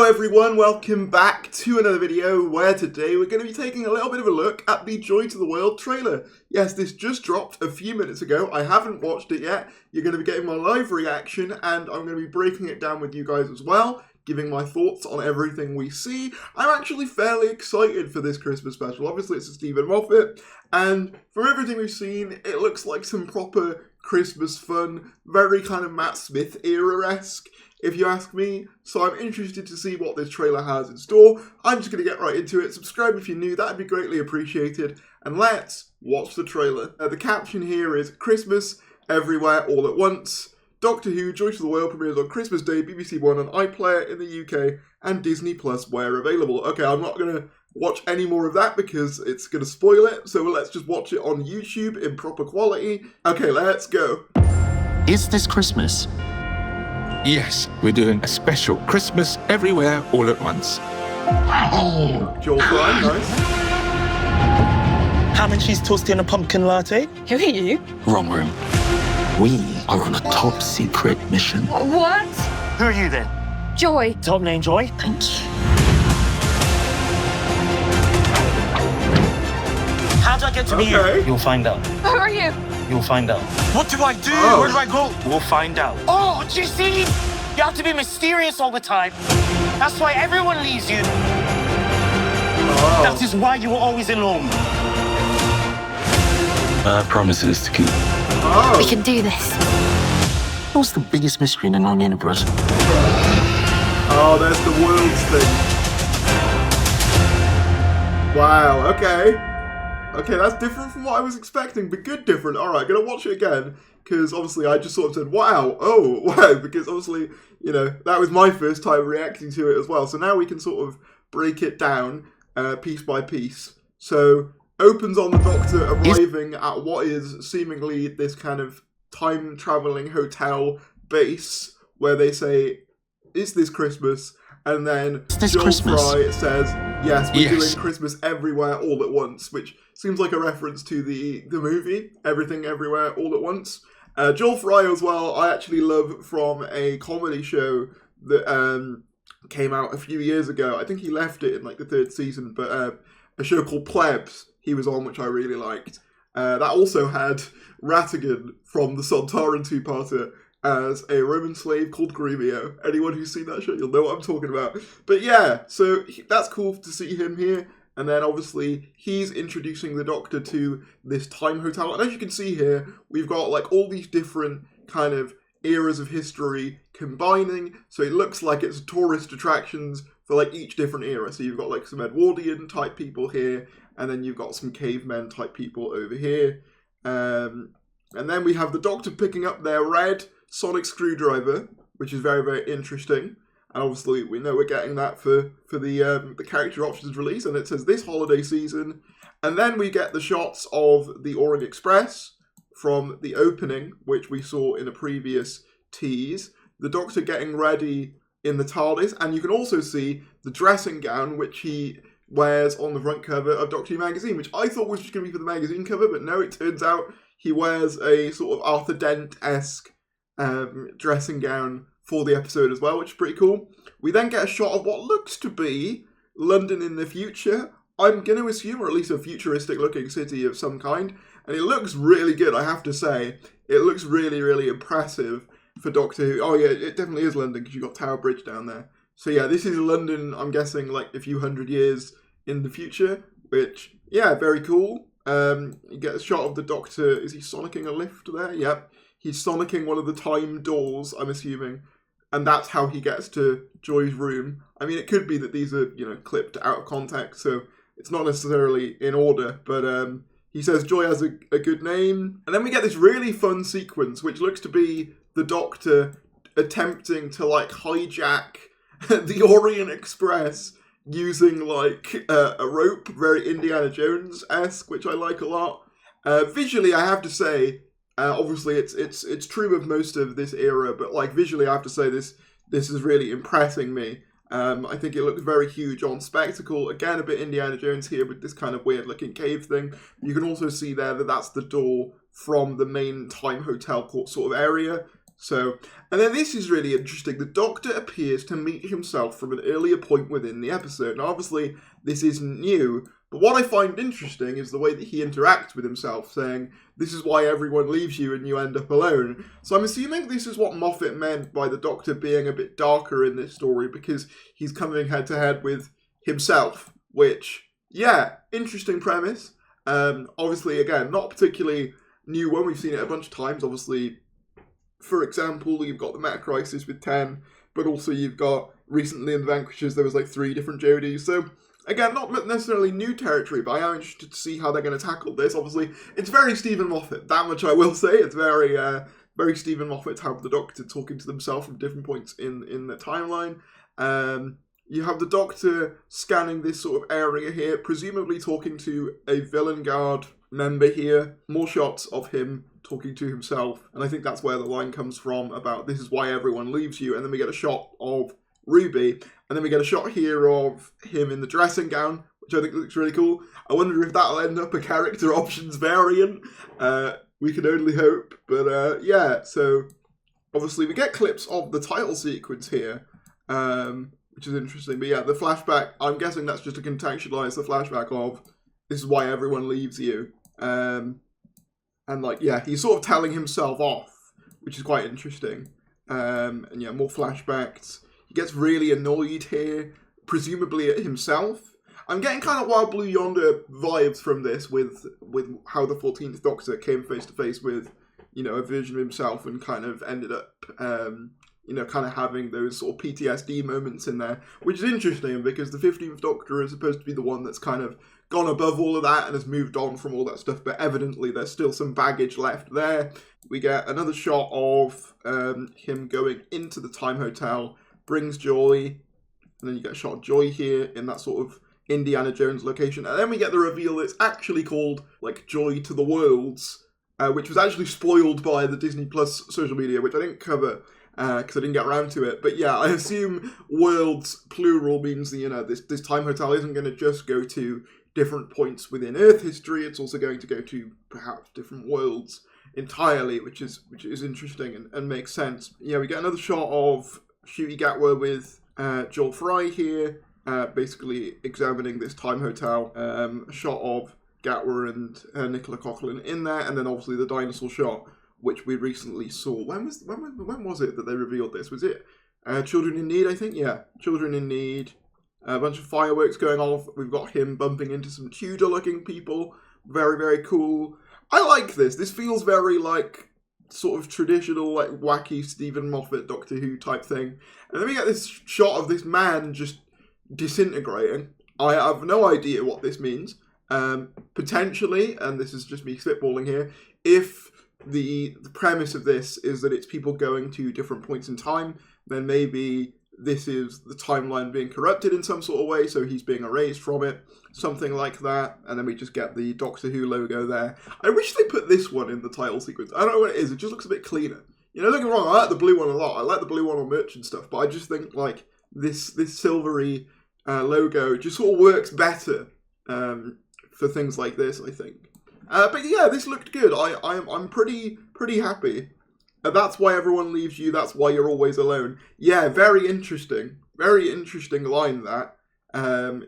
Hello everyone, welcome back to another video where today we're going to be taking a little bit of a look at the Joy to the World trailer. Yes, this just dropped a few minutes ago. I haven't watched it yet. You're going to be getting my live reaction and I'm going to be breaking it down with you guys as well, giving my thoughts on everything we see. I'm actually fairly excited for this Christmas special. Obviously it's a Stephen Moffat, and from everything we've seen, it looks like some proper Christmas fun, very kind of Matt Smith era-esque, if you ask me. So I'm interested to see what this trailer has in store. I'm just going to get right into it. Subscribe if you're new, that'd be greatly appreciated. And let's watch the trailer. The caption here is Christmas Everywhere All at Once. Doctor Who Joy to the World premieres on Christmas Day, BBC One and iPlayer in the UK, and Disney Plus where available. Okay, I'm not going to watch any more of that because it's going to spoil it, so let's just watch it on YouTube in proper quality. Okay, let's go. Is this Christmas? Yes, we're doing a special Christmas Everywhere All at Once. Joel Fry, nice. Ham and cheese toasty and a pumpkin latte. Who are you? Wrong room. We are on a top secret mission. What? Who are you then? Joy. Top name Joy. Thank you. How do I get to be Okay. you? You'll find out. Who are you? You'll find out. What do I do? Oh. Where do I go? We'll find out. Oh, do you see? You have to be mysterious all the time. That's why everyone leaves you. Oh. That is why you were always alone. I have promises to keep. Oh. We can do this. What's the biggest mystery in the known universe? Oh, there's the worlds thing. Wow, okay. Okay, that's different from what I was expecting, but good different. Alright, gonna watch it again, because obviously I just sort of said, wow, oh, wow, because obviously, you know, that was my first time reacting to it as well. So now we can sort of break it down piece by piece. So, opens on the Doctor arriving at what is seemingly this kind of time-traveling hotel base, where they say, is this Christmas? And then Joel Fry says, yes, we're doing Christmas Everywhere All at Once, which seems like a reference to the movie, Everything Everywhere All at Once. Joel Fry as well, I actually love from a comedy show that came out a few years ago. I think he left it in like the third season, but a show called Plebs he was on, which I really liked. That also had Rattigan from the Sontaran two-parter as a Roman slave called Gremio. Anyone who's seen that show, you'll know what I'm talking about. But yeah, so that's cool to see him here. And then obviously he's introducing the Doctor to this time hotel. And as you can see here, we've got like all these different kind of eras of history combining. So it looks like it's tourist attractions for like each different era. So you've got like some Edwardian type people here, and then you've got some cavemen type people over here. And then we have the Doctor picking up their red sonic screwdriver, which is very, very interesting. And obviously we know we're getting that for the character options release, and it says this holiday season. And then we get the shots of the Orient Express from the opening, which we saw in a previous tease. The Doctor getting ready in the TARDIS, and you can also see the dressing gown which he wears on the front cover of Doctor Who magazine, which I thought was just going to be for the magazine cover, but no, it turns out he wears a sort of Arthur Dent-esque dressing gown for the episode as well, which is pretty cool. We then get a shot of what looks to be London in the future. I'm going to assume, or at least a futuristic looking city of some kind, and it looks really good, I have to say. It looks really, really impressive for Doctor Who. Oh yeah, it definitely is London, because you've got Tower Bridge down there. So yeah, this is London, I'm guessing, like a few hundred years in the future, which, yeah, very cool. You get a shot of the Doctor, is he sonicking a lift there? Yep. He's sonicking one of the time doors, I'm assuming, and that's how he gets to Joy's room. I mean, it could be that these are, you know, clipped out of context, so it's not necessarily in order, but he says Joy has a good name. And then we get this really fun sequence, which looks to be the Doctor attempting to, like, hijack the Orient Express using, like, a rope, very Indiana Jones-esque, which I like a lot. Visually, I have to say, obviously, it's true of most of this era, but like visually, I have to say this is really impressing me. I think it looks very huge on spectacle. Again, a bit Indiana Jones here with this kind of weird looking cave thing. You can also see there that that's the door from the main time hotel sort of area. So, and then this is really interesting. The Doctor appears to meet himself from an earlier point within the episode. Now, obviously, this isn't new, but what I find interesting is the way that he interacts with himself, saying, this is why everyone leaves you and you end up alone. So I'm assuming this is what Moffat meant by the Doctor being a bit darker in this story, because he's coming head-to-head with himself, which, yeah, interesting premise. Obviously, again, not particularly new one. We've seen it a bunch of times. Obviously, for example, you've got the Meta Crisis with 10, but also you've got recently in the Vanquishers there was like 3 different Jodies. So again, not necessarily new territory, but I am interested to see how they're going to tackle this. Obviously, it's very Stephen Moffat. That much I will say. It's very, very Stephen Moffat to have the Doctor talking to themselves from different points in the timeline. You have the Doctor scanning this sort of area here, presumably talking to a Villain Guard member here. More shots of him talking to himself, and I think that's where the line comes from about this is why everyone leaves you, and then we get a shot of Ruby, and then we get a shot here of him in the dressing gown, which I think looks really cool. I wonder if that'll end up a character options variant. We can only hope, but yeah, so obviously we get clips of the title sequence here, which is interesting, but yeah, the flashback, I'm guessing that's just to contextualize the flashback of this is why everyone leaves you. And like, yeah, he's sort of telling himself off, which is quite interesting. And yeah, more flashbacks. He gets really annoyed here, presumably at himself. I'm getting kind of Wild Blue Yonder vibes from this with how the 14th Doctor came face to face with, you know, a version of himself and kind of ended up, you know, kind of having those sort of PTSD moments in there, which is interesting because the 15th Doctor is supposed to be the one that's kind of gone above all of that and has moved on from all that stuff, but evidently there's still some baggage left there. We get another shot of him going into the Time Hotel, brings Joy, and then you get a shot of Joy here in that sort of Indiana Jones location, and then we get the reveal that it's actually called, like, Joy to the Worlds, which was actually spoiled by the Disney Plus social media, which I didn't cover, because I didn't get around to it. But yeah, I assume worlds, plural, means that, you know, this Time Hotel isn't going to just go to different points within Earth history, it's also going to go to perhaps different worlds entirely, which is interesting and makes sense. Yeah, we get another shot of Ncuti Gatwa with Joel Fry here, basically examining this Time Hotel. A shot of Gatwa and Nicola Coughlan in there, and then obviously the dinosaur shot, which we recently saw. When was it that they revealed this? Was it Children in Need, I think? Yeah, Children in Need. A bunch of fireworks going off. We've got him bumping into some Tudor-looking people. Very, very cool. I like this. This feels very, like, sort of traditional, like, wacky Stephen Moffat Doctor Who type thing. And then we get this shot of this man just disintegrating. I have no idea what this means. Potentially, and this is just me spitballing here, if the premise of this is that it's people going to different points in time, then maybe this is the timeline being corrupted in some sort of way, so he's being erased from it, something like that, and then we just get the Doctor Who logo there. I wish they put this one in the title sequence. I don't know what it is, it just looks a bit cleaner. You know, don't get me wrong, I like the blue one a lot, I like the blue one on merch and stuff, but I just think, like, this silvery logo just sort of works better for things like this, I think. But yeah, this looked good. I'm pretty happy. That's why everyone leaves you, that's why you're always alone. Yeah, very interesting. Very interesting line, that.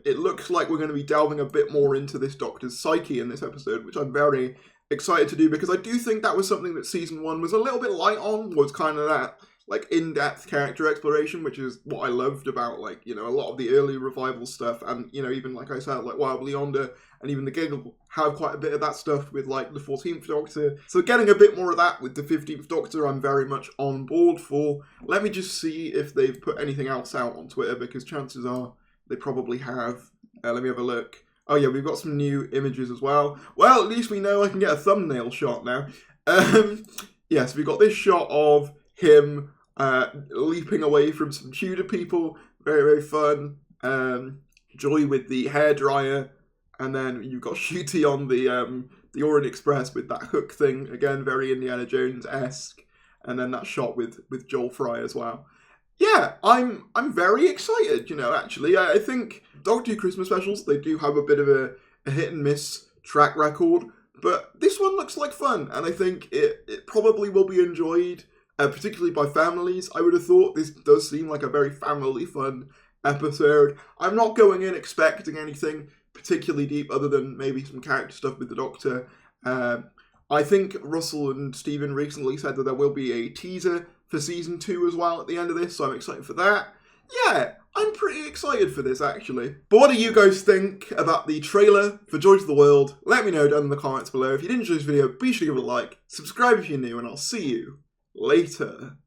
It looks like we're going to be delving a bit more into this Doctor's psyche in this episode, which I'm very excited to do, because I do think that was something that Season 1 was a little bit light on, was kind of that, like, in-depth character exploration, which is what I loved about, like, you know, a lot of the early revival stuff, and, you know, even, like I said, like, Wild Yonder, and even the Giggle have quite a bit of that stuff with, like, the 14th Doctor. So getting a bit more of that with the 15th Doctor, I'm very much on board for. Let me just see if they've put anything else out on Twitter, because chances are they probably have. Let me have a look. Oh yeah, we've got some new images as well. Well, at least we know I can get a thumbnail shot now. Yeah, so we've got this shot of him leaping away from some Tudor people. Very, very fun. Joy with the hairdryer. And then you've got Ncuti on the Orient Express with that hook thing. Again, very Indiana Jones-esque. And then that shot with Joel Fry as well. Yeah, I'm very excited, you know, actually. I think Doctor Who Christmas specials, they do have a bit of a hit and miss track record. But this one looks like fun. And I think it probably will be enjoyed. particularly by families. I would have thought this does seem like a very family fun episode. I'm not going in expecting anything particularly deep other than maybe some character stuff with the Doctor. I think Russell and Stephen recently said that there will be a teaser for season 2 as well at the end of this, so I'm excited for that. Yeah, I'm pretty excited for this, actually. But what do you guys think about the trailer for Joy to the World? Let me know down in the comments below. If you did enjoy this video, be sure to give it a like, subscribe if you're new, and I'll see you later.